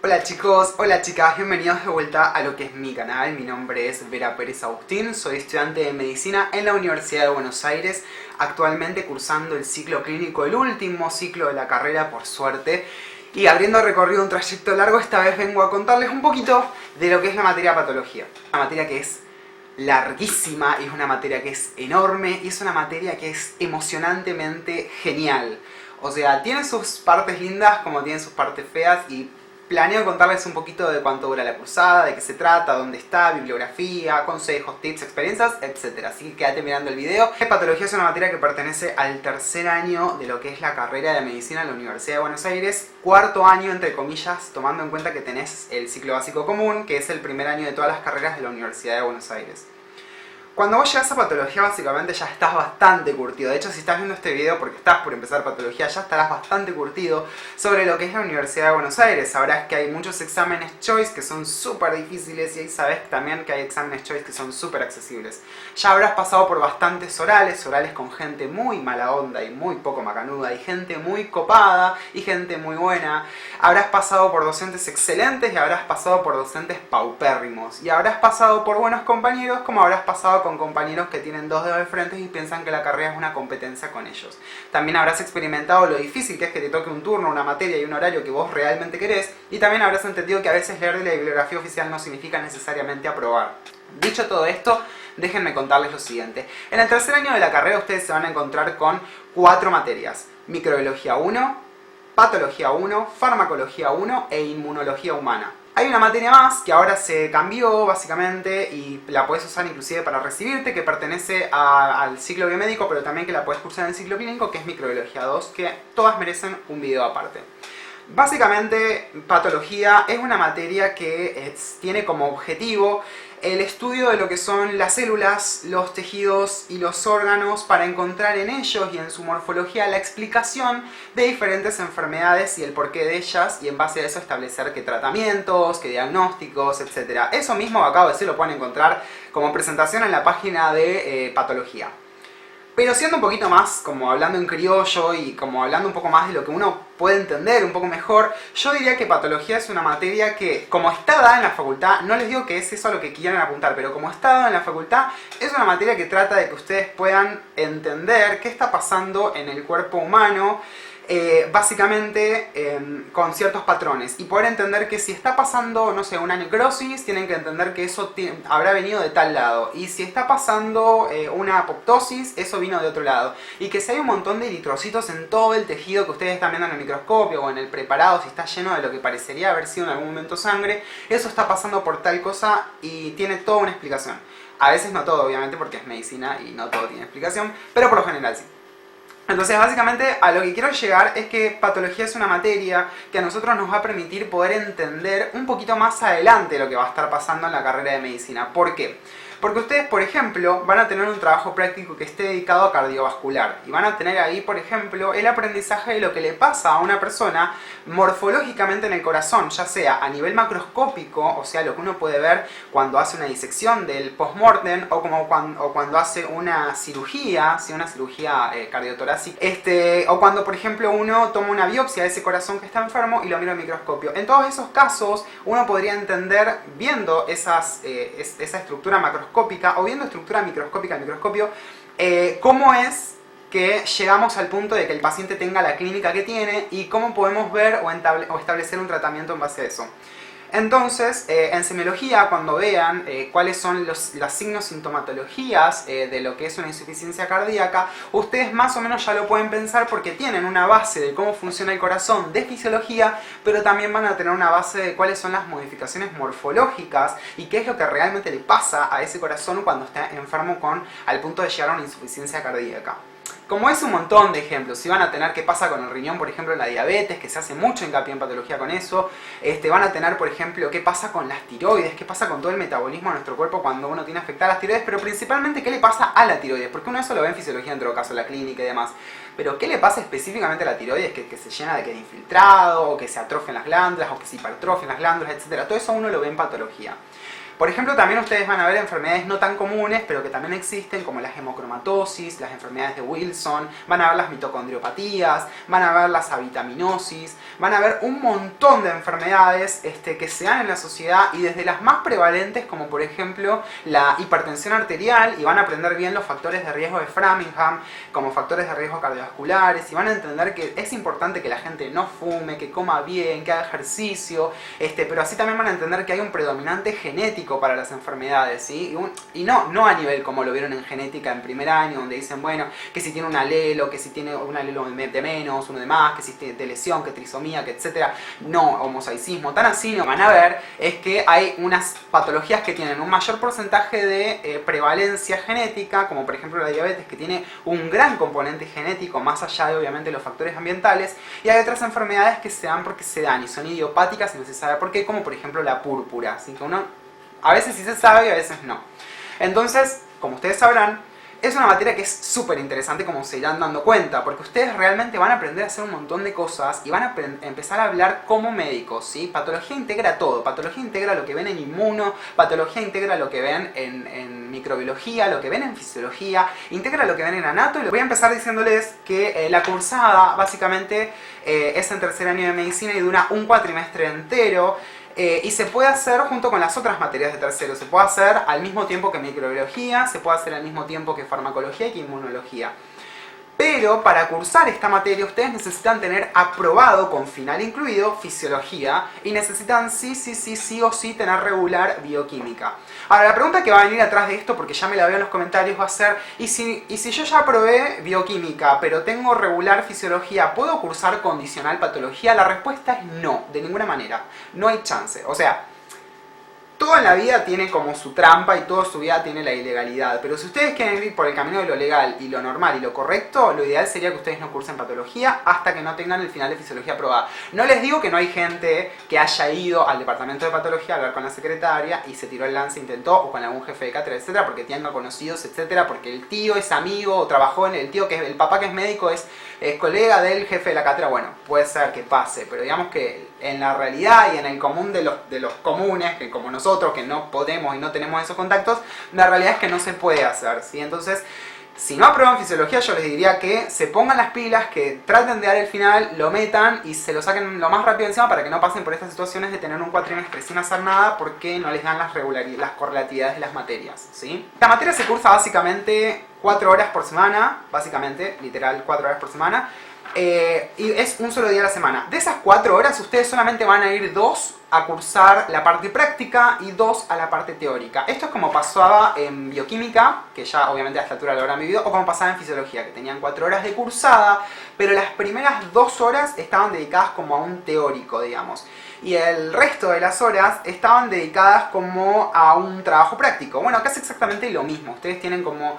Hola chicos, hola chicas, bienvenidos de vuelta a lo que es mi canal. Mi nombre es Vera Pérez Agustín, soy estudiante de Medicina en la Universidad de Buenos Aires, actualmente cursando el ciclo clínico, el último ciclo de la carrera por suerte. Y habiendo recorrido un trayecto largo, esta vez vengo a contarles un poquito de lo que es la materia patología. Una materia que es larguísima, y es una materia que es enorme, y es una materia que es emocionantemente genial. O sea, tiene sus partes lindas como tiene sus partes feas, y planeo contarles un poquito de cuánto dura la cursada, de qué se trata, dónde está, bibliografía, consejos, tips, experiencias, etc. Así que quédate mirando el video. Patología es una materia que pertenece al tercer año de lo que es la carrera de medicina en la Universidad de Buenos Aires. Cuarto año, entre comillas, tomando en cuenta que tenés el ciclo básico común, que es el primer año de todas las carreras de la Universidad de Buenos Aires. Cuando vos llegas a patología, básicamente ya estás bastante curtido. De hecho, si estás viendo este video porque estás por empezar patología, ya estarás bastante curtido sobre lo que es la Universidad de Buenos Aires. Sabrás que hay muchos exámenes choice que son súper difíciles, y ahí sabés también que hay exámenes choice que son súper accesibles. Ya habrás pasado por bastantes orales con gente muy mala onda y muy poco macanuda, y gente muy copada y gente muy buena. Habrás pasado por docentes excelentes y habrás pasado por docentes paupérrimos. Y habrás pasado por buenos compañeros, como habrás pasado con compañeros que tienen dos dedos de frente y piensan que la carrera es una competencia con ellos. También habrás experimentado lo difícil que es que te toque un turno, una materia y un horario que vos realmente querés, y también habrás entendido que a veces leer de la bibliografía oficial no significa necesariamente aprobar. Dicho todo esto, déjenme contarles lo siguiente. En el tercer año de la carrera ustedes se van a encontrar con 4 materias: microbiología 1, patología 1, farmacología 1 e inmunología humana. Hay una materia más que ahora se cambió básicamente y la puedes usar inclusive para recibirte, que pertenece al ciclo biomédico, pero también que la puedes cursar en el ciclo clínico, que es microbiología 2, que todas merecen un video aparte. Básicamente, patología es una materia que tiene como objetivo el estudio de lo que son las células, los tejidos y los órganos, para encontrar en ellos y en su morfología la explicación de diferentes enfermedades y el porqué de ellas, y en base a eso establecer qué tratamientos, qué diagnósticos, etc. Eso mismo que acabo de decir lo pueden encontrar como presentación en la página de patología. Pero siendo un poquito más, como hablando en criollo y como hablando un poco más de lo que uno puede entender un poco mejor, yo diría que patología es una materia que, como está dada en la facultad, no les digo que es eso a lo que quieran apuntar, pero como está dada en la facultad, es una materia que trata de que ustedes puedan entender qué está pasando en el cuerpo humano, básicamente con ciertos patrones, y poder entender que si está pasando, no sé, una necrosis, tienen que entender que eso habrá venido de tal lado, y si está pasando una apoptosis, eso vino de otro lado, y que si hay un montón de eritrocitos en todo el tejido que ustedes están viendo en el microscopio o en el preparado, si está lleno de lo que parecería haber sido en algún momento sangre, eso está pasando por tal cosa y tiene toda una explicación. A veces no todo, obviamente, porque es medicina y no todo tiene explicación, pero por lo general sí. Entonces, básicamente, a lo que quiero llegar es que patología es una materia que a nosotros nos va a permitir poder entender un poquito más adelante lo que va a estar pasando en la carrera de medicina. ¿Por qué? Porque ustedes, por ejemplo, van a tener un trabajo práctico que esté dedicado a cardiovascular, y van a tener ahí, por ejemplo, el aprendizaje de lo que le pasa a una persona morfológicamente en el corazón, ya sea a nivel macroscópico, o sea, lo que uno puede ver cuando hace una disección del post-mortem, o cuando hace una cirugía, ¿sí? Una cirugía cardiotorácica, o cuando, por ejemplo, uno toma una biopsia de ese corazón que está enfermo y lo mira al microscopio. En todos esos casos, uno podría entender, viendo esa estructura macroscópica, o viendo estructura microscópica al microscopio, cómo es que llegamos al punto de que el paciente tenga la clínica que tiene, y cómo podemos ver o establecer un tratamiento en base a eso. Entonces, en semiología, cuando vean cuáles son las signos-sintomatologías de lo que es una insuficiencia cardíaca, ustedes más o menos ya lo pueden pensar, porque tienen una base de cómo funciona el corazón de fisiología, pero también van a tener una base de cuáles son las modificaciones morfológicas y qué es lo que realmente le pasa a ese corazón cuando está enfermo al punto de llegar a una insuficiencia cardíaca. Como es un montón de ejemplos, si van a tener qué pasa con el riñón, por ejemplo, en la diabetes, que se hace mucho hincapié en patología con eso. Van a tener, por ejemplo, qué pasa con las tiroides, qué pasa con todo el metabolismo de nuestro cuerpo cuando uno tiene afectadas las tiroides, pero principalmente qué le pasa a la tiroides, porque uno eso lo ve en fisiología en todo caso, en la clínica y demás. Pero qué le pasa específicamente a la tiroides, que se llena de infiltrado, o que se atrofian las glándulas, o que se hipertrofian las glándulas, etc. Todo eso uno lo ve en patología. Por ejemplo, también ustedes van a ver enfermedades no tan comunes, pero que también existen, como la hemocromatosis, las enfermedades de Wilson, van a ver las mitocondriopatías, van a ver las avitaminosis, van a ver un montón de enfermedades que se dan en la sociedad, y desde las más prevalentes, como por ejemplo la hipertensión arterial, y van a aprender bien los factores de riesgo de Framingham como factores de riesgo cardiovasculares, y van a entender que es importante que la gente no fume, que coma bien, que haga ejercicio, pero así también van a entender que hay un predominante genético para las enfermedades, ¿sí? Y no a nivel como lo vieron en genética en primer año, donde dicen, bueno, que si tiene un alelo, que si tiene un alelo de menos, uno de más, que si tiene de lesión, que trisomía, que etcétera. No, homozaicismo, tan así no van a ver, es que hay unas patologías que tienen un mayor porcentaje de prevalencia genética, como por ejemplo la diabetes, que tiene un gran componente genético, más allá de obviamente los factores ambientales, y hay otras enfermedades que se dan porque se dan y son idiopáticas y no se sabe por qué, como por ejemplo la púrpura, así que uno a veces sí se sabe y a veces no. Entonces, como ustedes sabrán, es una materia que es súper interesante, como se irán dando cuenta, porque ustedes realmente van a aprender a hacer un montón de cosas y van a empezar a hablar como médicos, ¿sí? Patología integra todo, patología integra lo que ven en inmuno, patología integra lo que ven en microbiología, lo que ven en fisiología, integra lo que ven en anato, y voy a empezar diciéndoles que la cursada básicamente es en tercer año de medicina y dura un cuatrimestre entero. Y se puede hacer junto con las otras materias de tercero, se puede hacer al mismo tiempo que microbiología, se puede hacer al mismo tiempo que farmacología y que inmunología. Pero para cursar esta materia ustedes necesitan tener aprobado, con final incluido, fisiología, y necesitan sí o sí tener regular bioquímica. Ahora, la pregunta que va a venir atrás de esto, porque ya me la veo en los comentarios, va a ser, ¿y si yo ya aprobé bioquímica, pero tengo regular fisiología, ¿puedo cursar condicional patología? La respuesta es no, de ninguna manera. No hay chance. O sea, todo en la vida tiene como su trampa y toda su vida tiene la ilegalidad, pero si ustedes quieren ir por el camino de lo legal y lo normal y lo correcto, lo ideal sería que ustedes no cursen patología hasta que no tengan el final de fisiología aprobada. No les digo que no hay gente que haya ido al departamento de patología a hablar con la secretaria y se tiró el lance, intentó, o con algún jefe de cátedra, etcétera, porque tenga conocidos, etcétera, porque el tío es amigo o trabajó en el tío, que es el papá que es médico, es colega del jefe de la cátedra. Bueno, puede ser que pase, pero digamos que en la realidad y en el común de los comunes, que como nosotros, que no podemos y no tenemos esos contactos, la realidad es que no se puede hacer, ¿sí? Entonces, si no aprueban fisiología, yo les diría que se pongan las pilas, que traten de dar el final, lo metan y se lo saquen lo más rápido encima para que no pasen por estas situaciones de tener un cuatrimestre sin hacer nada porque no les dan las correlatividades de las materias, ¿sí? La materia se cursa básicamente 4 horas por semana, básicamente, literal 4 horas por semana, y es un solo día a la semana. De esas 4 horas, ustedes solamente van a ir 2 a cursar la parte práctica y 2 a la parte teórica. Esto es como pasaba en bioquímica, que ya obviamente a esta altura lo habrán vivido, o como pasaba en fisiología, que tenían 4 horas de cursada, pero las primeras 2 horas estaban dedicadas como a un teórico, digamos. Y el resto de las horas estaban dedicadas como a un trabajo práctico. Bueno, acá es exactamente lo mismo. Ustedes tienen como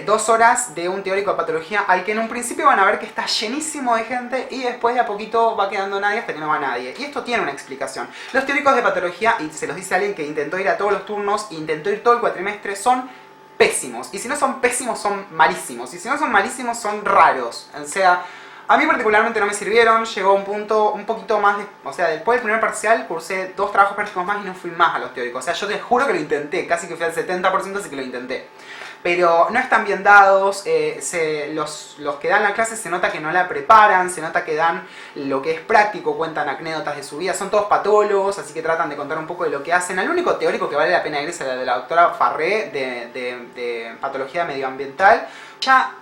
2 horas de un teórico de patología al que en un principio van a ver que está llenísimo de gente y después de a poquito va quedando nadie hasta que no va nadie. Y esto tiene una explicación. Los teóricos de patología, y se los dice alguien que intentó ir a todos los turnos, intentó ir todo el cuatrimestre, son pésimos. Y si no son pésimos, son malísimos. Y si no son malísimos, son raros. O sea, a mí particularmente no me sirvieron, llegó un punto un poquito más de... O sea, después del primer parcial cursé 2 trabajos prácticos más y no fui más a los teóricos. O sea, yo te juro que lo intenté, casi que fui al 70%, así que lo intenté. Pero no están bien dados, los que dan la clase se nota que no la preparan, se nota que dan lo que es práctico, cuentan anécdotas de su vida, son todos patólogos, así que tratan de contar un poco de lo que hacen. El único teórico que vale la pena ir es el de la doctora Farré de patología medioambiental. Ya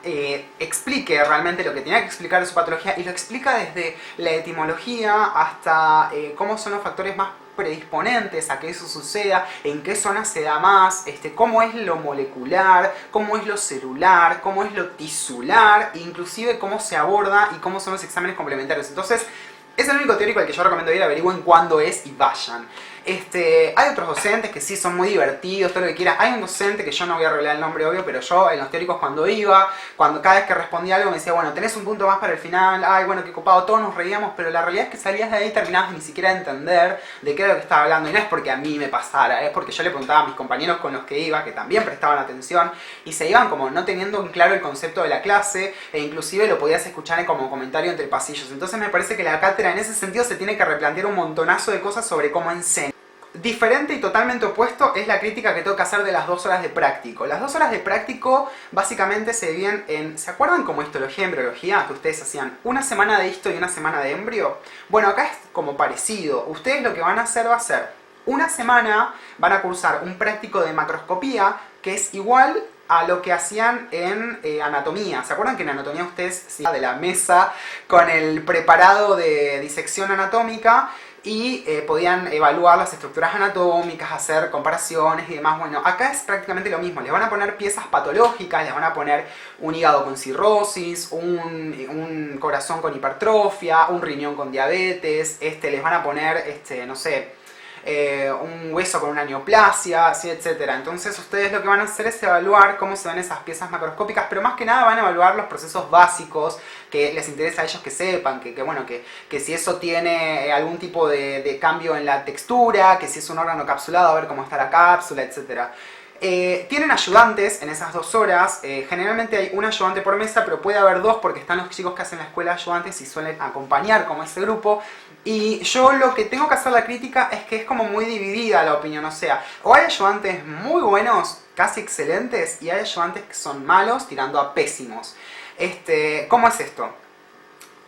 explique realmente lo que tenía que explicar de su patología y lo explica desde la etimología hasta cómo son los factores más predisponentes a que eso suceda, en qué zona se da más, cómo es lo molecular, cómo es lo celular, cómo es lo tisular, inclusive cómo se aborda y cómo son los exámenes complementarios. Entonces, es el único teórico al que yo recomiendo ir, averigüen cuándo es y vayan. Hay otros docentes que sí son muy divertidos, todo lo que quieran. Hay un docente que yo no voy a revelar el nombre, obvio, pero yo en los teóricos cuando iba, cada vez que respondía algo me decía, bueno, tenés un punto más para el final, ay, bueno, qué copado, todos nos reíamos, pero la realidad es que salías de ahí y terminabas de ni siquiera entender de qué era lo que estaba hablando. Y no es porque a mí me pasara, es porque yo le preguntaba a mis compañeros con los que iba, que también prestaban atención, y se iban como no teniendo en claro el concepto de la clase, e inclusive lo podías escuchar como comentario entre pasillos. Entonces me parece que la cátedra en ese sentido se tiene que replantear un montonazo de cosas sobre cómo enseña. Diferente y totalmente opuesto es la crítica que tengo que hacer de las 2 horas de práctico. Las 2 horas de práctico básicamente se dividen en... ¿Se acuerdan como histología y embriología? Que ustedes hacían una semana de histo y una semana de embrio. Bueno, acá es como parecido. Ustedes lo que van a hacer va a ser... Una semana van a cursar un práctico de macroscopía que es igual a lo que hacían en anatomía. ¿Se acuerdan que en anatomía ustedes se iban de la mesa con el preparado de disección anatómica y podían evaluar las estructuras anatómicas, hacer comparaciones y demás? Bueno, acá es prácticamente lo mismo. Les van a poner piezas patológicas, les van a poner un hígado con cirrosis, un corazón con hipertrofia, un riñón con diabetes, les van a poner, no sé, un hueso con una neoplasia, así, etc. Entonces ustedes lo que van a hacer es evaluar cómo se ven esas piezas macroscópicas, pero más que nada van a evaluar los procesos básicos que les interesa a ellos que sepan, que si eso tiene algún tipo de cambio en la textura, que si es un órgano capsulado, a ver cómo está la cápsula, etc. Tienen ayudantes en esas 2 horas, generalmente hay un ayudante por mesa, pero puede haber 2 porque están los chicos que hacen la escuela de ayudantes y suelen acompañar como ese grupo. Y yo lo que tengo que hacer la crítica es que es como muy dividida la opinión, o sea, o hay ayudantes muy buenos, casi excelentes, y hay ayudantes que son malos tirando a pésimos. ¿Cómo es esto?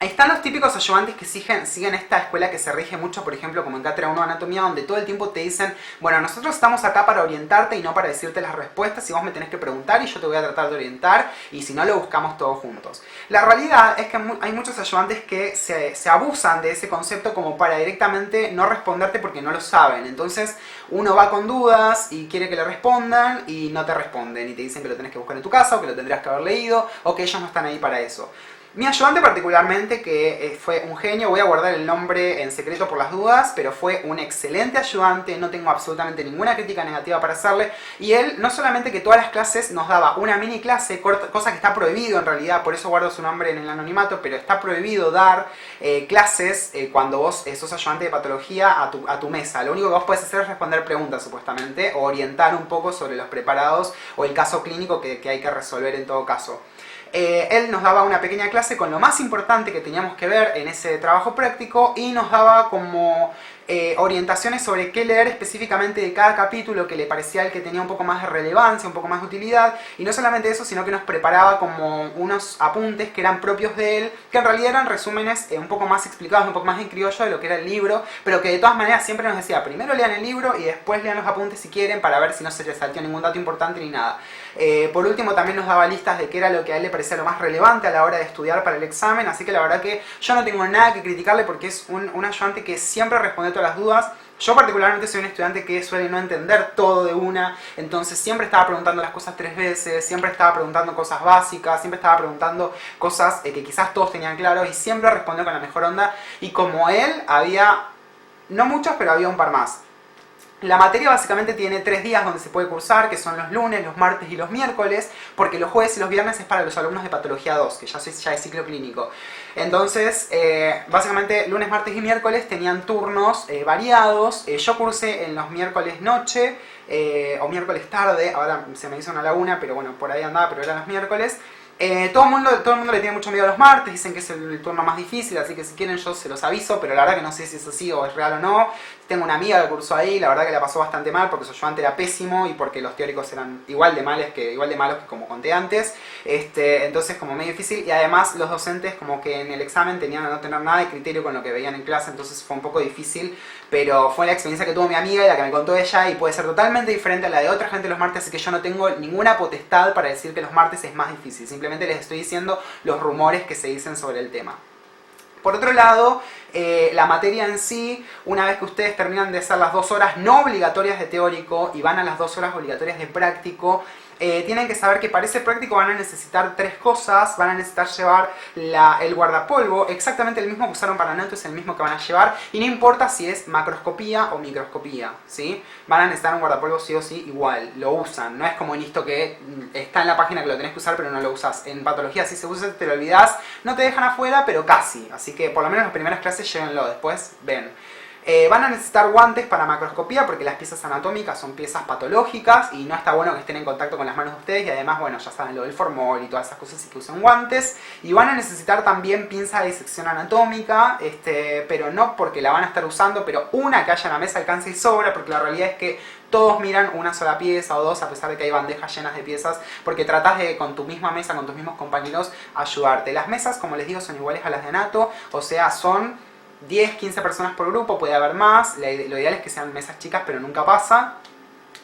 Están los típicos ayudantes que siguen esta escuela que se rige mucho, por ejemplo, como en Cátedra 1 de Anatomía, donde todo el tiempo te dicen, bueno, nosotros estamos acá para orientarte y no para decirte las respuestas, y vos me tenés que preguntar y yo te voy a tratar de orientar, y si no, lo buscamos todos juntos. La realidad es que hay muchos ayudantes que se abusan de ese concepto como para directamente no responderte porque no lo saben. Entonces, uno va con dudas y quiere que le respondan y no te responden, y te dicen que lo tenés que buscar en tu casa, o que lo tendrías que haber leído, o que ellos no están ahí para eso. Mi ayudante particularmente, que fue un genio, voy a guardar el nombre en secreto por las dudas, pero fue un excelente ayudante, no tengo absolutamente ninguna crítica negativa para hacerle, y él no solamente que todas las clases nos daba una mini clase, cosa que está prohibido en realidad, por eso guardo su nombre en el anonimato, pero está prohibido dar clases cuando vos sos ayudante de patología a tu mesa. Lo único que vos podés hacer es responder preguntas supuestamente, o orientar un poco sobre los preparados o el caso clínico que hay que resolver en todo caso. Él nos daba una pequeña clase con lo más importante que teníamos que ver en ese trabajo práctico y nos daba como orientaciones sobre qué leer específicamente de cada capítulo que le parecía el que tenía un poco más de relevancia, un poco más de utilidad, y no solamente eso, sino que nos preparaba como unos apuntes que eran propios de él, que en realidad eran resúmenes un poco más explicados, un poco más en criollo de lo que era el libro, pero que de todas maneras siempre nos decía, primero lean el libro y después lean los apuntes si quieren, para ver si no se les saltó ningún dato importante ni nada. Por último, también nos daba listas de qué era lo que a él le parecía lo más relevante a la hora de estudiar para el examen, así que la verdad que yo no tengo nada que criticarle porque es un ayudante que siempre responde todas las dudas. Yo particularmente soy un estudiante que suele no entender todo de una, entonces siempre estaba preguntando las cosas 3 veces, siempre estaba preguntando cosas básicas, siempre estaba preguntando cosas que quizás todos tenían claro, y siempre respondió con la mejor onda, y como él había, no muchos, pero había un par más. La materia básicamente tiene 3 días donde se puede cursar, que son los lunes, los martes y los miércoles, porque los jueves y los viernes es para los alumnos de Patología 2, que ya es ciclo clínico. Entonces, básicamente lunes, martes y miércoles tenían turnos variados. Yo cursé en los miércoles noche o miércoles tarde, ahora se me hizo una laguna, pero bueno, por ahí andaba, pero eran los miércoles. Todo el mundo le tiene mucho miedo a los martes, dicen que es el turno más difícil, así que si quieren yo se los aviso, pero la verdad que no sé si es así o es real o no. Tengo una amiga que cursó ahí, la verdad que la pasó bastante mal porque su ayudante era pésimo y porque los teóricos eran igual de malos que como conté antes. Entonces como medio difícil, y además los docentes como que en el examen tenían a no tener nada de criterio con lo que veían en clase, entonces fue un poco difícil, pero fue la experiencia que tuvo mi amiga y la que me contó ella, y puede ser totalmente diferente a la de otra gente los martes, así que yo no tengo ninguna potestad para decir que los martes es más difícil, simplemente les estoy diciendo los rumores que se dicen sobre el tema. Por otro lado, la materia en sí, una vez que ustedes terminan de hacer las 2 horas no obligatorias de teórico y van a las 2 horas obligatorias de práctico, tienen que saber que para ese práctico van a necesitar 3 cosas. Van a necesitar llevar el guardapolvo, exactamente el mismo que usaron para neutro, es el mismo que van a llevar, y no importa si es macroscopía o microscopía, ¿sí? Van a necesitar un guardapolvo sí o sí igual, lo usan, no es como en esto que está en la página que lo tenés que usar pero no lo usas. En patología si se usa te lo olvidás, no te dejan afuera pero casi, así que por lo menos las primeras clases llévenlo, después ven. Van a necesitar guantes para macroscopía porque las piezas anatómicas son piezas patológicas y no está bueno que estén en contacto con las manos de ustedes, y además, bueno, ya saben lo del formol y todas esas cosas, y que usen guantes. Y van a necesitar también pinza de disección anatómica, pero no porque la van a estar usando, pero una que haya en la mesa alcanza y sobra, porque la realidad es que todos miran una sola pieza o dos, a pesar de que hay bandejas llenas de piezas, porque tratás de, con tu misma mesa, con tus mismos compañeros, ayudarte. Las mesas, como les digo, son iguales a las de anato, o sea, son 10, 15 personas por grupo, puede haber más. Lo ideal es que sean mesas chicas, pero nunca pasa.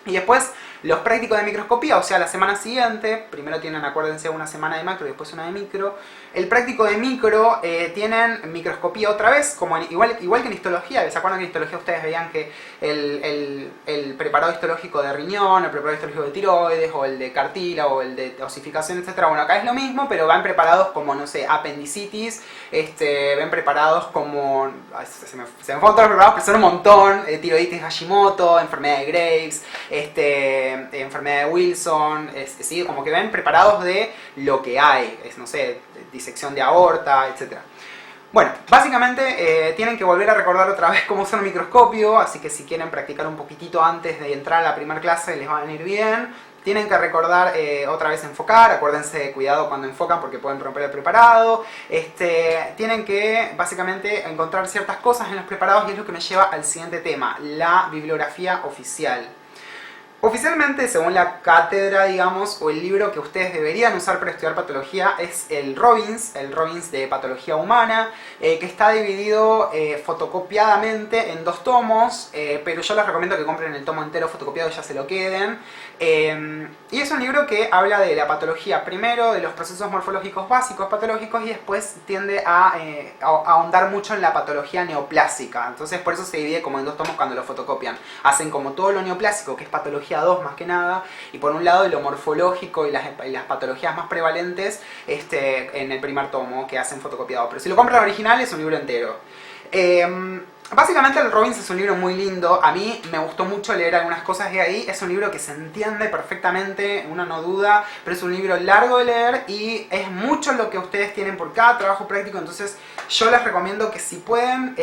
Y después los prácticos de microscopía, o sea, la semana siguiente, primero tienen, acuérdense, una semana de macro y después una de micro. El práctico de micro tienen microscopía otra vez, como igual que en histología. ¿Se acuerdan que en histología ustedes veían que el preparado histológico de riñón, el preparado histológico de tiroides, o el de cartílago, o el de osificación, etcétera? Bueno, acá es lo mismo, pero van preparados como, no sé, apendicitis, ven preparados como... Se me fueron todos los preparados, pero son un montón. Tiroiditis Hashimoto, enfermedad de Graves, enfermedad de Wilson, ¿sí? Como que ven preparados de lo que hay, no sé, disección de aorta, etc. Bueno, básicamente tienen que volver a recordar otra vez cómo usar un microscopio, así que si quieren practicar un poquitito antes de entrar a la primera clase les va a venir bien. Tienen que recordar otra vez enfocar, acuérdense de cuidado cuando enfocan porque pueden romper el preparado. Tienen que básicamente encontrar ciertas cosas en los preparados, y es lo que me lleva al siguiente tema, la bibliografía oficial. Oficialmente, según la cátedra, digamos, o el libro que ustedes deberían usar para estudiar patología es el Robbins de Patología Humana, que está dividido fotocopiadamente en 2 tomos, pero yo les recomiendo que compren el tomo entero fotocopiado y ya se lo queden. Y es un libro que habla de la patología, primero de los procesos morfológicos básicos patológicos, y después tiende a ahondar mucho en la patología neoplásica. Entonces por eso se divide como en 2 tomos cuando lo fotocopian. Hacen como todo lo neoplásico, que es patología 2 más que nada, y por un lado lo morfológico y las patologías más prevalentes en el primer tomo que hacen fotocopiado. Pero si lo compran original es un libro entero. Básicamente el Robbins es un libro muy lindo, a mí me gustó mucho leer algunas cosas de ahí. Es un libro que se entiende perfectamente, uno no duda, pero es un libro largo de leer y es mucho lo que ustedes tienen por cada trabajo práctico. Entonces yo les recomiendo que si pueden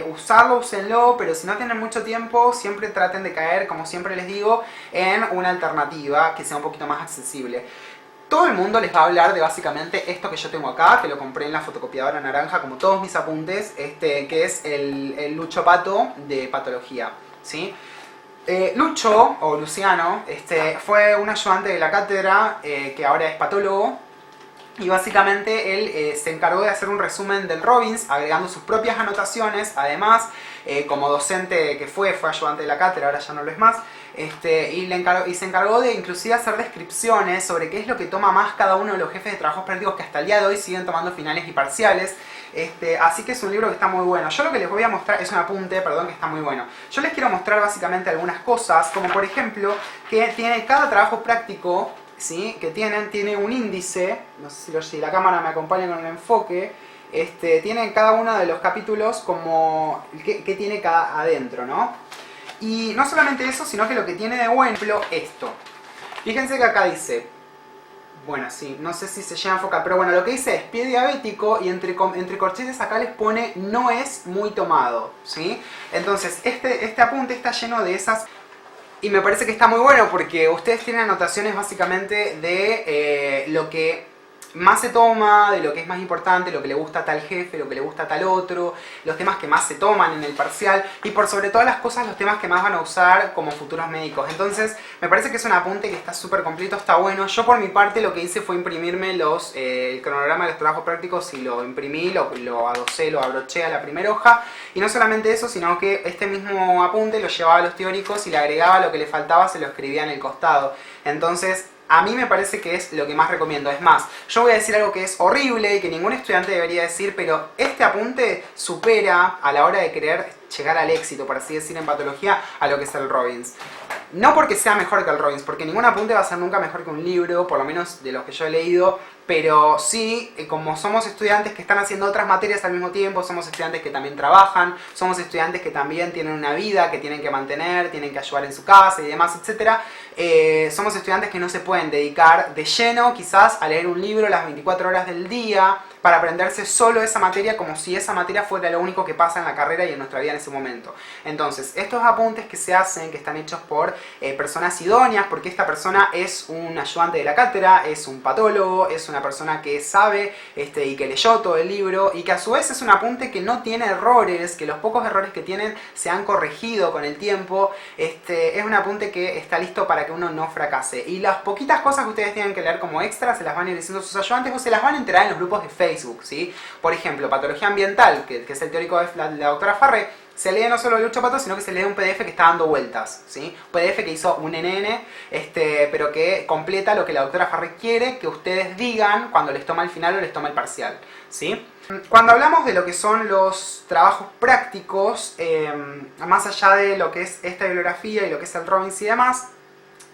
usarlo, úsenlo, pero si no tienen mucho tiempo, siempre traten de caer, como siempre les digo, en una alternativa que sea un poquito más accesible. Todo el mundo les va a hablar de básicamente esto que yo tengo acá, que lo compré en la fotocopiadora naranja, como todos mis apuntes, que es el Lucho Pato de patología, ¿sí? Lucho, o Luciano, fue un ayudante de la cátedra, que ahora es patólogo, y básicamente él se encargó de hacer un resumen del Robbins, agregando sus propias anotaciones. Además, como docente que fue ayudante de la cátedra, ahora ya no lo es más, y se encargó de inclusive hacer descripciones sobre qué es lo que toma más cada uno de los jefes de trabajos prácticos que hasta el día de hoy siguen tomando finales y parciales. Así que es un libro que está muy bueno. Yo lo que les voy a mostrar es un apunte, perdón, que está muy bueno. Yo les quiero mostrar básicamente algunas cosas, como por ejemplo que tiene cada trabajo práctico, ¿sí? Que tiene un índice, no sé si la cámara me acompaña con el enfoque. Tiene cada uno de los capítulos como que tiene cada adentro, ¿no? Y no solamente eso, sino que lo que tiene de buen ejemplo, esto. Fíjense que acá dice, bueno, sí, no sé si se llega a enfocar, pero bueno, lo que dice es pie diabético, y entre corchetes acá les pone no es muy tomado, ¿sí? Entonces, este apunte está lleno de esas. Y me parece que está muy bueno porque ustedes tienen anotaciones básicamente de lo que más se toma, de lo que es más importante, lo que le gusta a tal jefe, lo que le gusta a tal otro, los temas que más se toman en el parcial, y por sobre todas las cosas los temas que más van a usar como futuros médicos. Entonces me parece que es un apunte que está súper completo, está bueno. Yo por mi parte lo que hice fue imprimirme el cronograma de los trabajos prácticos, y lo imprimí, lo adosé, lo abroché a la primera hoja. Y no solamente eso, sino que este mismo apunte lo llevaba a los teóricos y le agregaba lo que le faltaba, se lo escribía en el costado. Entonces a mí me parece que es lo que más recomiendo. Es más, yo voy a decir algo que es horrible y que ningún estudiante debería decir, pero este apunte supera a la hora de querer llegar al éxito, por así decir, en patología, a lo que es el Robbins. No porque sea mejor que el Robbins, porque ningún apunte va a ser nunca mejor que un libro, por lo menos de los que yo he leído, pero sí, como somos estudiantes que están haciendo otras materias al mismo tiempo, somos estudiantes que también trabajan, somos estudiantes que también tienen una vida, que tienen que mantener, tienen que ayudar en su casa y demás, etc. Somos estudiantes que no se pueden dedicar de lleno quizás a leer un libro las 24 horas del día para aprenderse solo esa materia como si esa materia fuera lo único que pasa en la carrera y en nuestra vida en ese momento. Entonces, estos apuntes que se hacen, que están hechos por personas idóneas, porque esta persona es un ayudante de la cátedra, es un patólogo, es una persona que sabe y que leyó todo el libro, y que a su vez es un apunte que no tiene errores, que los pocos errores que tienen se han corregido con el tiempo. Es un apunte que está listo para que uno no fracase. Y las poquitas cosas que ustedes tienen que leer como extra se las van a ir diciendo sus ayudantes o se las van a enterar en los grupos de Facebook, ¿sí? Por ejemplo, patología ambiental, que es el teórico de la doctora Farré, se lee no solo el Lucho Pato, sino que se lee un PDF que está dando vueltas, ¿sí? Un PDF que hizo un NN, pero que completa lo que la doctora Farré quiere que ustedes digan cuando les toma el final o les toma el parcial, ¿sí? Cuando hablamos de lo que son los trabajos prácticos, más allá de lo que es esta bibliografía y lo que es el Robbins y demás,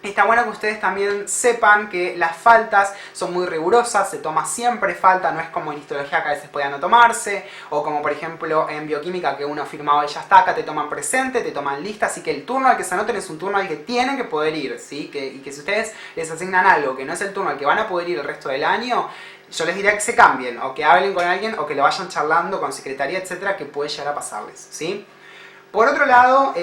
está bueno que ustedes también sepan que las faltas son muy rigurosas, se toma siempre falta, no es como en histología que a veces puede no tomarse, o como por ejemplo en bioquímica que uno ha firmado y ya está, acá te toman presente, te toman lista, así que el turno al que se anoten es un turno al que tienen que poder ir, ¿sí? Y que si ustedes les asignan algo que no es el turno al que van a poder ir el resto del año, yo les diría que se cambien, o que hablen con alguien, o que lo vayan charlando con secretaría, etcétera, que puede llegar a pasarles, ¿sí? Por otro lado,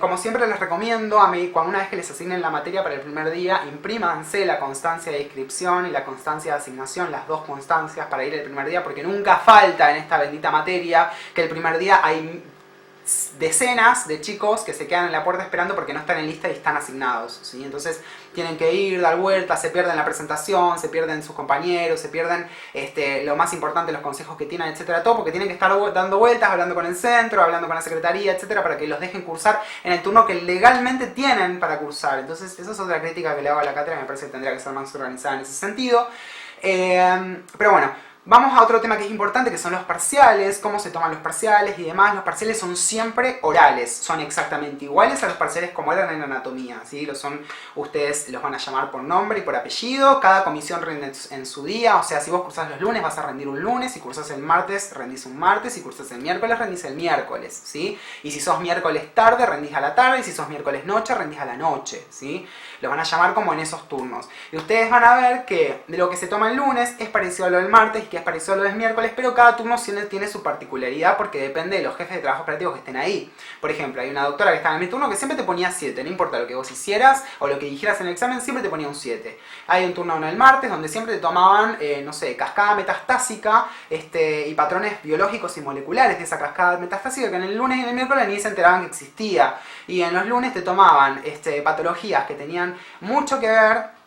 como siempre les recomiendo, cuando una vez que les asignen la materia para el primer día, imprímanse la constancia de inscripción y la constancia de asignación, las dos constancias para ir el primer día, porque nunca falta en esta bendita materia que el primer día hay decenas de chicos que se quedan en la puerta esperando porque no están en lista y están asignados, ¿sí? Entonces tienen que ir, dar vueltas, se pierden la presentación, se pierden sus compañeros, se pierden lo más importante, los consejos que tienen, etcétera, todo, porque tienen que estar dando vueltas, hablando con el centro, hablando con la secretaría, etcétera, para que los dejen cursar en el turno que legalmente tienen para cursar. Entonces esa es otra crítica que le hago a la cátedra, me parece que tendría que ser más organizada en ese sentido. Pero bueno, vamos a otro tema que es importante, que son los parciales, cómo se toman los parciales y demás. Los parciales son siempre orales, son exactamente iguales a los parciales como eran en anatomía, ¿sí? Ustedes los van a llamar por nombre y por apellido, cada comisión rinde en su día, o sea, si vos cursás los lunes vas a rendir un lunes, si cursás el martes rendís un martes, si cursás el miércoles rendís el miércoles, ¿sí? Y si sos miércoles tarde rendís a la tarde, y si sos miércoles noche rendís a la noche, ¿sí? Los van a llamar como en esos turnos. Y ustedes van a ver que de lo que se toma el lunes es parecido a lo del martes y que es parecido a lo del miércoles, pero cada turno tiene su particularidad porque depende de los jefes de trabajo operativo que estén ahí. Por ejemplo, hay una doctora que estaba en mi turno que siempre te ponía 7, no importa lo que vos hicieras o lo que dijeras en el examen, siempre te ponía un 7. Hay un turno en el martes donde siempre te tomaban, no sé, cascada metastásica y patrones biológicos y moleculares de esa cascada metastásica que en el lunes y en el miércoles ni se enteraban que existía. Y en los lunes te tomaban patologías que tenían mucho que ver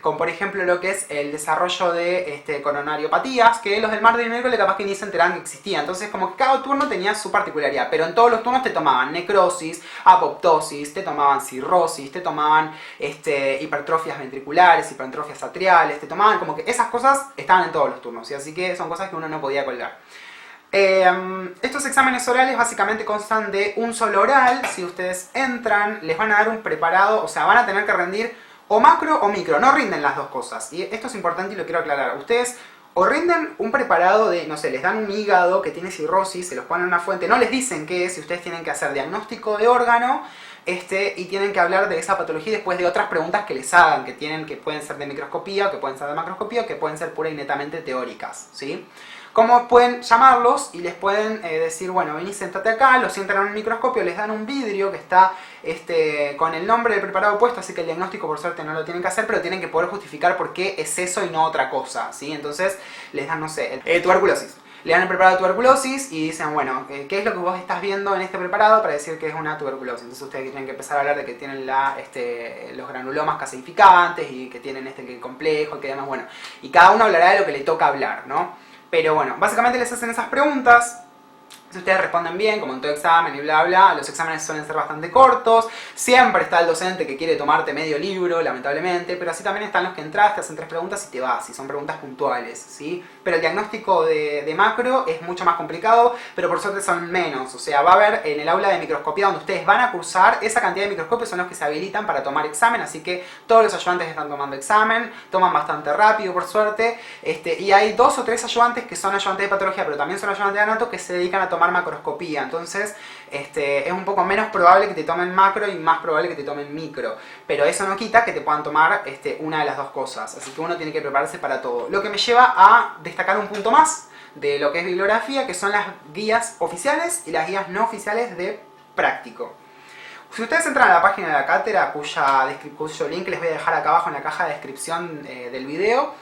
con, por ejemplo, lo que es el desarrollo de coronariopatías, que los del martes y el miércoles capaz que ni se enteraban que existía. Entonces, como que cada turno tenía su particularidad, pero en todos los turnos te tomaban necrosis, apoptosis, te tomaban cirrosis, te tomaban hipertrofias ventriculares, hipertrofias atriales, te tomaban como que esas cosas estaban en todos los turnos, ¿sí? Así que son cosas que uno no podía colgar. Estos exámenes orales básicamente constan de un solo oral. Si ustedes entran, les van a dar un preparado, o sea, van a tener que rendir o macro o micro, no rinden las dos cosas. Y esto es importante y lo quiero aclarar. Ustedes o rinden un preparado de, no sé, les dan un hígado que tiene cirrosis, se los ponen en una fuente, no les dicen qué es, y ustedes tienen que hacer diagnóstico de órgano, y tienen que hablar de esa patología después de otras preguntas que les hagan, que pueden ser de microscopía, o que pueden ser de macroscopía, o que pueden ser pura y netamente teóricas, ¿sí? Como pueden llamarlos y les pueden decir, bueno, vení, sentate acá, los sientan en un microscopio, les dan un vidrio que está con el nombre del preparado puesto, así que el diagnóstico por suerte no lo tienen que hacer, pero tienen que poder justificar por qué es eso y no otra cosa, ¿sí? Entonces les dan, no sé, tuberculosis. Le dan el preparado de tuberculosis y dicen, bueno, ¿qué es lo que vos estás viendo en este preparado para decir que es una tuberculosis? Entonces ustedes tienen que empezar a hablar de que tienen los granulomas caseificantes y que tienen el complejo y que demás, bueno. Y cada uno hablará de lo que le toca hablar, ¿no? Pero bueno, básicamente les hacen esas preguntas. Si ustedes responden bien, como en todo examen y bla bla, los exámenes suelen ser bastante cortos. Siempre está el docente que quiere tomarte medio libro, lamentablemente, pero así también están los que entras, te hacen 3 preguntas y te vas, y son preguntas puntuales, ¿sí? Pero el diagnóstico de macro es mucho más complicado, pero por suerte son menos. O sea, va a haber en el aula de microscopía donde ustedes van a cursar, esa cantidad de microscopios son los que se habilitan para tomar examen, así que todos los ayudantes están tomando examen, toman bastante rápido, por suerte, y hay 2 o 3 ayudantes que son ayudantes de patología, pero también son ayudantes de anato que se dedican a tomar macroscopía. Entonces es un poco menos probable que te tomen macro y más probable que te tomen micro, pero eso no quita que te puedan tomar una de las dos cosas, así que uno tiene que prepararse para todo. Lo que me lleva a destacar un punto más de lo que es bibliografía, que son las guías oficiales y las guías no oficiales de práctico. Si ustedes entran a la página de la cátedra, cuyo link les voy a dejar acá abajo en la caja de descripción del video,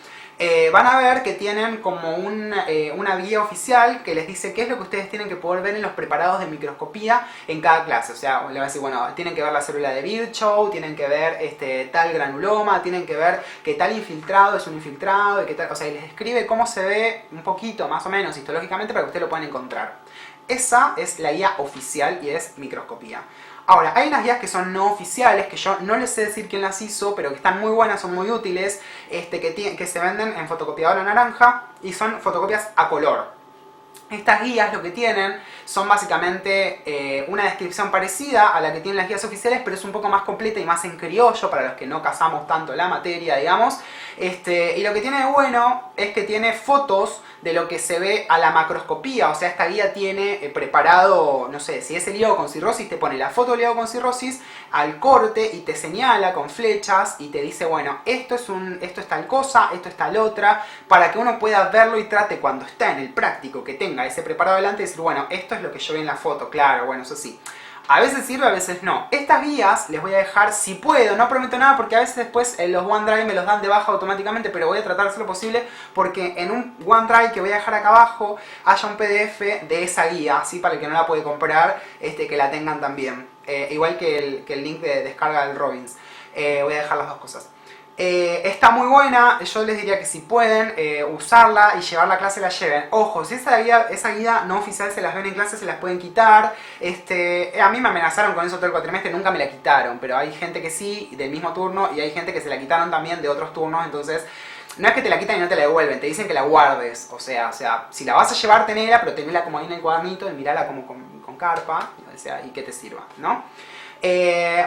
van a ver que tienen como una guía oficial que les dice qué es lo que ustedes tienen que poder ver en los preparados de microscopía en cada clase. O sea, le va a decir, bueno, tienen que ver la célula de Virchow, tienen que ver tal granuloma, tienen que ver que tal infiltrado es un infiltrado, y que tal, o sea, y les describe cómo se ve un poquito, más o menos, histológicamente para que ustedes lo puedan encontrar. Esa es la guía oficial y es microscopía. Ahora, hay unas guías que son no oficiales, que yo no les sé decir quién las hizo, pero que están muy buenas, son muy útiles, que se venden en fotocopiadora naranja y son fotocopias a color. Estas guías lo que tienen son básicamente una descripción parecida a la que tienen las guías oficiales, pero es un poco más completa y más en criollo para los que no cazamos tanto la materia, digamos. Y lo que tiene de bueno es que tiene fotos de lo que se ve a la macroscopía. O sea, esta guía tiene preparado, no sé, si es el hígado con cirrosis, te pone la foto del hígado con cirrosis al corte y te señala con flechas y te dice, bueno, esto es tal cosa, esto es tal otra, para que uno pueda verlo y trate cuando está en el práctico que tenga ese preparado delante y decir, bueno, esto es lo que yo vi en la foto, claro, bueno, eso sí. A veces sirve, a veces no. Estas guías les voy a dejar, si puedo, no prometo nada porque a veces después los OneDrive me los dan de baja automáticamente, pero voy a tratar de hacer lo posible porque en un OneDrive que voy a dejar acá abajo haya un PDF de esa guía, así para el que no la puede comprar, que la tengan también. Igual que el link de descarga del Robbins. Voy a dejar las dos cosas. Está muy buena, yo les diría que si pueden usarla y llevar la clase la lleven. Ojo, si esa guía no oficial se las ven en clase, se las pueden quitar. A mí me amenazaron con eso todo el cuatrimestre, nunca me la quitaron, pero hay gente que sí, del mismo turno, y hay gente que se la quitaron también de otros turnos, entonces no es que te la quitan y no te la devuelven, te dicen que la guardes. O sea, si la vas a llevar, tenela, pero tenela como ahí en el cuadernito y mirala como con carpa, o sea, y que te sirva, ¿no?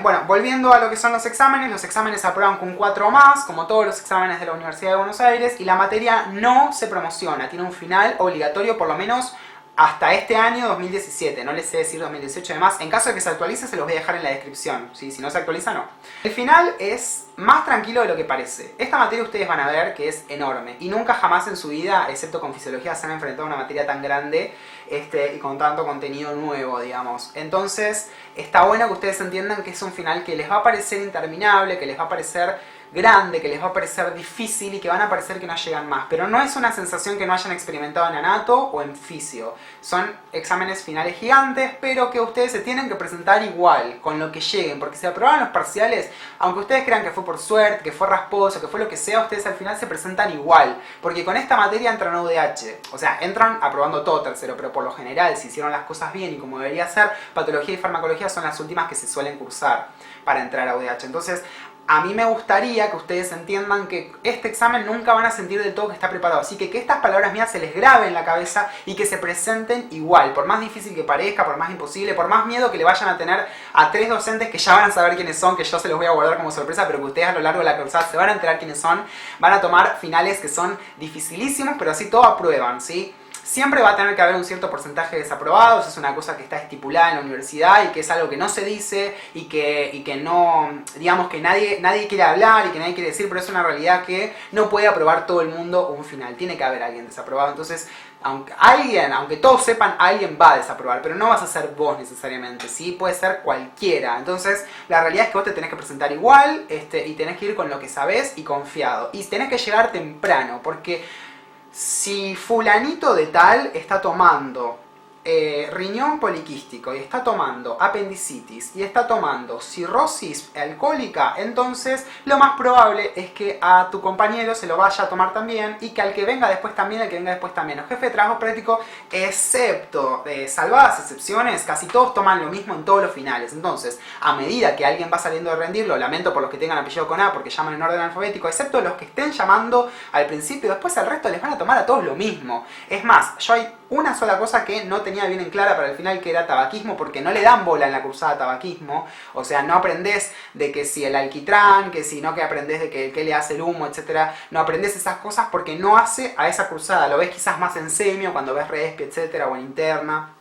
Bueno, volviendo a lo que son los exámenes se aprueban con 4 más, como todos los exámenes de la Universidad de Buenos Aires, y la materia no se promociona, tiene un final obligatorio por lo menos hasta este año 2017, no les sé decir 2018 y demás. En caso de que se actualice se los voy a dejar en la descripción, ¿sí? Si no se actualiza no. El final es más tranquilo de lo que parece. Esta materia ustedes van a ver que es enorme y nunca jamás en su vida, excepto con fisiología, se han enfrentado a una materia tan grande y con tanto contenido nuevo, digamos. Entonces está bueno que ustedes entiendan que es un final que les va a parecer interminable, que les va a parecer grande, que les va a parecer difícil y que van a parecer que no llegan más. Pero no es una sensación que no hayan experimentado en anato o en fisio. Son exámenes finales gigantes, pero que ustedes se tienen que presentar igual, con lo que lleguen. Porque si aprobaron los parciales, aunque ustedes crean que fue por suerte, que fue rasposo, que fue lo que sea, ustedes al final se presentan igual. Porque con esta materia entran a UDH. O sea, entran aprobando todo tercero, pero por lo general, si hicieron las cosas bien y como debería ser, patología y farmacología son las últimas que se suelen cursar para entrar a UDH. Entonces, a mí me gustaría que ustedes entiendan que este examen nunca van a sentir del todo que está preparado. Así que estas palabras mías se les graben en la cabeza y que se presenten igual. Por más difícil que parezca, por más imposible, por más miedo que le vayan a tener a 3 docentes que ya van a saber quiénes son, que yo se los voy a guardar como sorpresa, pero que ustedes a lo largo de la cursada se van a enterar quiénes son. Van a tomar finales que son dificilísimos, pero así todo aprueban, ¿sí? Siempre va a tener que haber un cierto porcentaje de desaprobados, es una cosa que está estipulada en la universidad y que es algo que no se dice y que no, digamos que nadie quiere hablar y que nadie quiere decir, pero es una realidad que no puede aprobar todo el mundo un final, tiene que haber alguien desaprobado. Entonces, aunque todos sepan, alguien va a desaprobar, pero no vas a ser vos necesariamente, ¿sí? Puede ser cualquiera. Entonces, la realidad es que vos te tenés que presentar igual y tenés que ir con lo que sabés y confiado. Y tenés que llegar temprano, porque si fulanito de tal está tomando riñón poliquístico y está tomando apendicitis y está tomando cirrosis alcohólica, entonces lo más probable es que a tu compañero se lo vaya a tomar también y que al que venga después también, al que venga después también. Los jefes de trabajo práctico, excepto salvadas excepciones, casi todos toman lo mismo en todos los finales. Entonces, a medida que alguien va saliendo de rendir, lo lamento por los que tengan apellido con A porque llaman en orden alfabético, excepto los que estén llamando al principio, después al resto les van a tomar a todos lo mismo. Es más, yo hay una sola cosa que no tenía bien en clara para el final, que era tabaquismo, porque no le dan bola en la cursada tabaquismo. O sea, no aprendés de que si el alquitrán, que si no, que aprendés de que le hace el humo, etcétera. No aprendés esas cosas porque no hace a esa cursada. Lo ves quizás más en semio, cuando ves respi, etcétera, o en interna.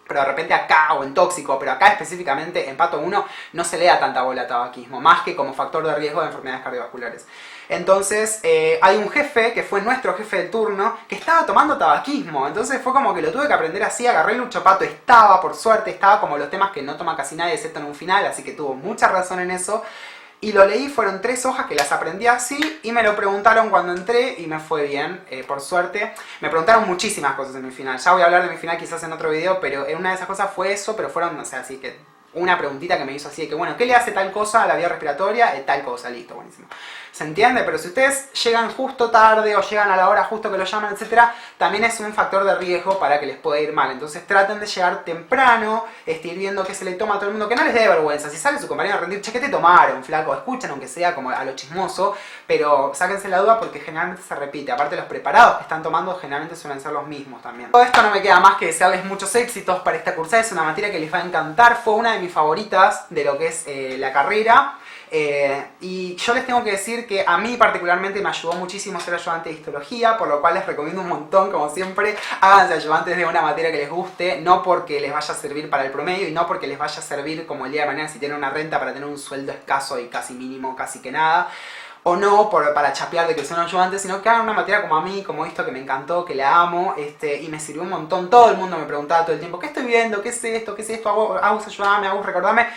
Pero de repente acá, o en tóxico, pero acá específicamente en Pato 1 no se le da tanta bola a tabaquismo, más que como factor de riesgo de enfermedades cardiovasculares. Entonces hay un jefe, que fue nuestro jefe de turno, que estaba tomando tabaquismo. Entonces fue como que lo tuve que aprender así, agarré el Lucho Pato, por suerte, estaba como los temas que no toma casi nadie excepto en un final, así que tuvo mucha razón en eso. Y lo leí, fueron 3 hojas que las aprendí así y me lo preguntaron cuando entré y me fue bien, por suerte. Me preguntaron muchísimas cosas en mi final. Ya voy a hablar de mi final quizás en otro video, pero una de esas cosas fue eso, pero fueron, o sea, así que una preguntita que me hizo así de que, bueno, ¿qué le hace tal cosa a la vía respiratoria? Tal cosa, listo, buenísimo. ¿Se entiende? Pero si ustedes llegan justo tarde o llegan a la hora justo que lo llaman, etcétera, también es un factor de riesgo para que les pueda ir mal. Entonces traten de llegar temprano, ir viendo qué se le toma a todo el mundo, que no les dé vergüenza. Si sale su compañero a rendir, che, ¿qué te tomaron, flaco? Escuchan, aunque sea como a lo chismoso, pero sáquense la duda porque generalmente se repite. Aparte, los preparados que están tomando generalmente suelen ser los mismos también. Todo esto no me queda más que desearles muchos éxitos para esta cursada. Es una materia que les va a encantar. Fue una de mis favoritas de lo que es la carrera. Y yo les tengo que decir que a mí particularmente me ayudó muchísimo ser ayudante de histología, por lo cual les recomiendo un montón, como siempre, háganse ayudantes de una materia que les guste, no porque les vaya a servir para el promedio y no porque les vaya a servir como el día de mañana si tienen una renta para tener un sueldo escaso y casi mínimo, casi que nada, o no para chapear de que son ayudantes, sino que hagan una materia como a mí, como esto, que me encantó, que la amo, y me sirvió un montón. Todo el mundo me preguntaba todo el tiempo, ¿qué estoy viendo? ¿Qué es esto? ¿Qué es esto? Agus, ayúdame, Agus, recordame.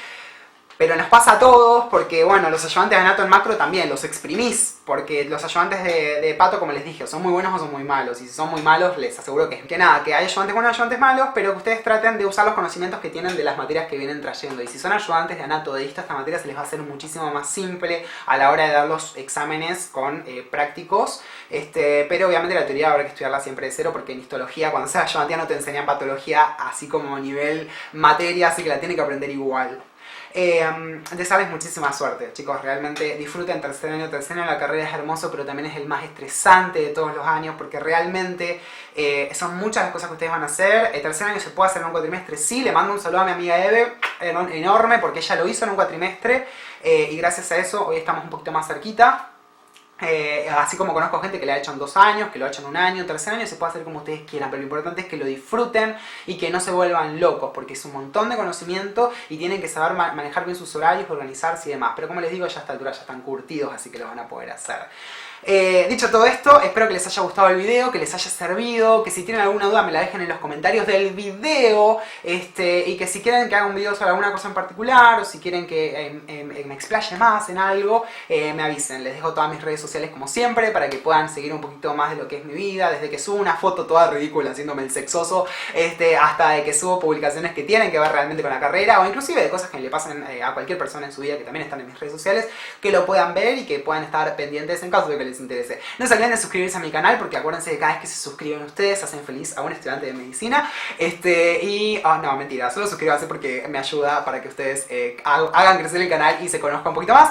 Pero nos pasa a todos porque, bueno, los ayudantes de anato en macro también los exprimís, porque los ayudantes de Pato, como les dije, son muy buenos o son muy malos, y si son muy malos les aseguro que nada, que hay ayudantes buenos y ayudantes malos, pero que ustedes traten de usar los conocimientos que tienen de las materias que vienen trayendo, y si son ayudantes de anato de esta materia se les va a hacer muchísimo más simple a la hora de dar los exámenes con prácticos, pero obviamente la teoría habrá que estudiarla siempre de cero, porque en histología, cuando seas ayudante no te enseñan patología así como nivel materia, así que la tienen que aprender igual. Desearles muchísima suerte, chicos. Realmente disfruten tercer año. La carrera es hermoso, pero también es el más estresante de todos los años, porque realmente son muchas las cosas que ustedes van a hacer. El tercer año se puede hacer en un cuatrimestre, sí. Le mando un saludo a mi amiga Eve, enorme, porque ella lo hizo en un cuatrimestre, y gracias a eso hoy estamos un poquito más cerquita. Así como conozco gente que lo ha hecho en 2 años, que lo ha hecho en 1 año, tercer año se puede hacer como ustedes quieran, pero lo importante es que lo disfruten y que no se vuelvan locos, porque es un montón de conocimiento y tienen que saber manejar bien sus horarios, organizarse y demás. Pero como les digo, ya a esta altura ya están curtidos, así que lo van a poder hacer. Dicho todo esto, espero que les haya gustado el video, que les haya servido, que si tienen alguna duda me la dejen en los comentarios del video, y que si quieren que haga un video sobre alguna cosa en particular, o si quieren que me explaye más en algo, me avisen. Les dejo todas mis redes sociales como siempre, para que puedan seguir un poquito más de lo que es mi vida, desde que subo una foto toda ridícula haciéndome el sexoso, hasta de que subo publicaciones que tienen que ver realmente con la carrera, o inclusive de cosas que le pasen a cualquier persona en su vida, que también están en mis redes sociales, que lo puedan ver y que puedan estar pendientes en caso de que les interese. No se olviden de suscribirse a mi canal, porque acuérdense que cada vez que se suscriben ustedes hacen feliz a un estudiante de medicina. No, mentira, solo suscríbanse porque me ayuda para que ustedes hagan crecer el canal y se conozcan un poquito más.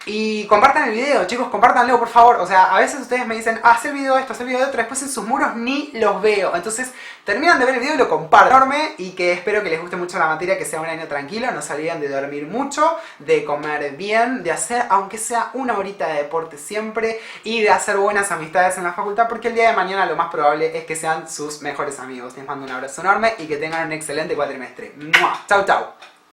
Y compartan el video, chicos, compártanlo por favor. O sea, a veces ustedes me dicen, haz el video de esto, haz el video de otro, después en sus muros ni los veo. Entonces, terminan de ver el video y lo comparten. Enorme, y que espero que les guste mucho la materia, que sea un año tranquilo. No se olviden de dormir mucho, de comer bien, de hacer, aunque sea 1 horita de deporte siempre, y de hacer buenas amistades en la facultad, porque el día de mañana lo más probable es que sean sus mejores amigos. Les mando un abrazo enorme y que tengan un excelente cuatrimestre. ¡Mua! Chau, chau.